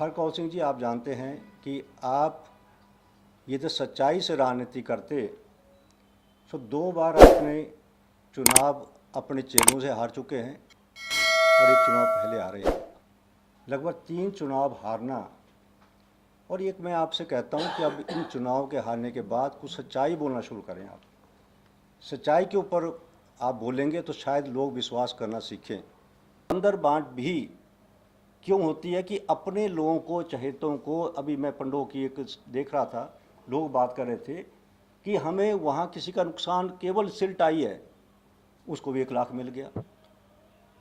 ठाकुर कौल सिंह जी, आप जानते हैं कि आप यदि सच्चाई से राजनीति करते तो 2 बार आपने चुनाव अपने चेलों से हार चुके हैं और एक चुनाव पहले हारे हैं। लगभग 3 चुनाव हारना। और एक मैं आपसे कहता हूं कि अब इन चुनाव के हारने के बाद कुछ सच्चाई बोलना शुरू करें। आप सच्चाई के ऊपर आप बोलेंगे तो शायद लोग विश्वास करना सीखें। अंदर बांट भी क्यों होती है कि अपने लोगों को, चहेतों को, अभी मैं पंडों की एक देख रहा था, लोग बात कर रहे थे कि हमें वहाँ किसी का नुकसान केवल सिल्ट आई है, उसको भी 1 लाख मिल गया।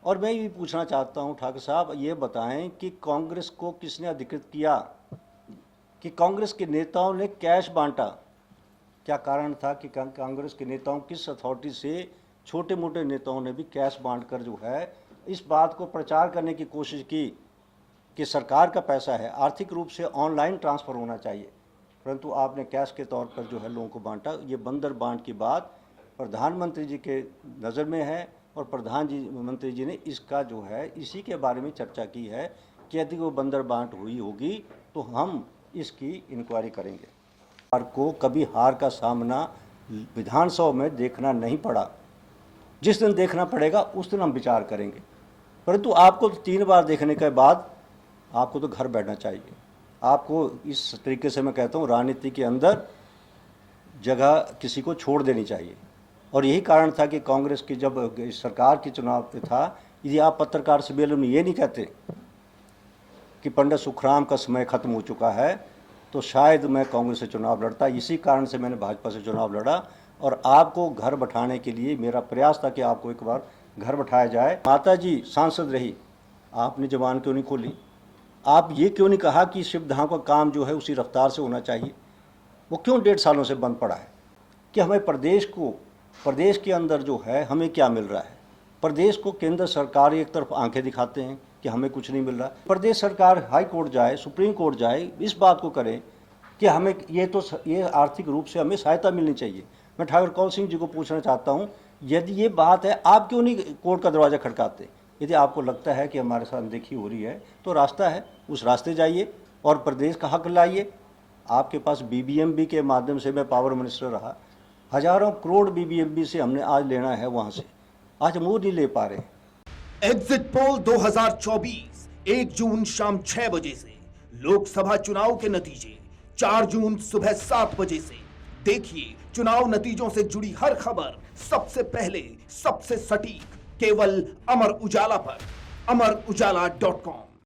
और मैं ये पूछना चाहता हूँ ठाकुर साहब, ये बताएं कि कांग्रेस को किसने अधिकृत किया कि कांग्रेस के नेताओं ने कैश बांटा? क्या कारण था कि कांग्रेस के नेताओं किस अथॉरिटी से छोटे मोटे नेताओं ने भी कैश बांटकर जो है इस बात को प्रचार करने की कोशिश की कि सरकार का पैसा है, आर्थिक रूप से ऑनलाइन ट्रांसफ़र होना चाहिए, परंतु आपने कैश के तौर पर जो है लोगों को बांटा। ये बंदर बांट की बात प्रधानमंत्री जी के नज़र में है और प्रधानमंत्री जी ने इसका जो है इसी के बारे में चर्चा की है कि यदि वो बंदर बांट हुई होगी तो हम इसकी इंक्वायरी करेंगे। सरकार को कभी हार का सामना विधानसभा में देखना नहीं पड़ा। जिस दिन देखना पड़ेगा उस दिन हम विचार करेंगे, परंतु आपको तो 3 बार देखने के बाद आपको तो घर बैठना चाहिए। आपको इस तरीके से मैं कहता हूँ राजनीति के अंदर जगह किसी को छोड़ देनी चाहिए। और यही कारण था कि कांग्रेस की जब सरकार की चुनाव पे था, यदि आप पत्रकार सम्मेलन में ये नहीं कहते कि पंडित सुखराम का समय खत्म हो चुका है तो शायद मैं कांग्रेस से चुनाव लड़ता। इसी कारण से मैंने भाजपा से चुनाव लड़ा और आपको घर बैठाने के लिए मेरा प्रयास था कि आपको एक बार घर बैठाया जाए। माता जी सांसद रही, आपने जबान क्यों नहीं खोली? आप ये क्यों नहीं कहा कि शिवधाम का काम जो है उसी रफ्तार से होना चाहिए? वो क्यों 1.5 सालों से बंद पड़ा है? कि हमें प्रदेश के अंदर जो है हमें क्या मिल रहा है? प्रदेश को केंद्र सरकार एक तरफ आंखें दिखाते हैं कि हमें कुछ नहीं मिल रहा। प्रदेश सरकार हाई कोर्ट जाए, सुप्रीम कोर्ट जाए, इस बात को करे कि हमें ये आर्थिक रूप से हमें सहायता मिलनी चाहिए। मैं ठाकुर कौल सिंह जी को पूछना चाहता हूँ, यदि ये बात है आप क्यों नहीं कोर्ट का दरवाज़ा खटकाते? यदि आपको लगता है कि हमारे साथ अनदेखी हो रही है तो रास्ता है, उस रास्ते जाइए और प्रदेश का हक लाइए। आपके पास BBMB के माध्यम से मैं पावर मिनिस्टर रहा, हजारों करोड़ BBMB से हमने आज लेना है, वहाँ से आज हम वो नहीं ले पा रहे। एग्जिट पोल 2024 1 जून शाम 6 बजे से, लोकसभा चुनाव के नतीजे 4 जून सुबह 7 बजे से। देखिए चुनाव नतीजों से जुड़ी हर खबर सबसे पहले, सबसे सटीक, केवल अमर उजाला पर, amarujala.com।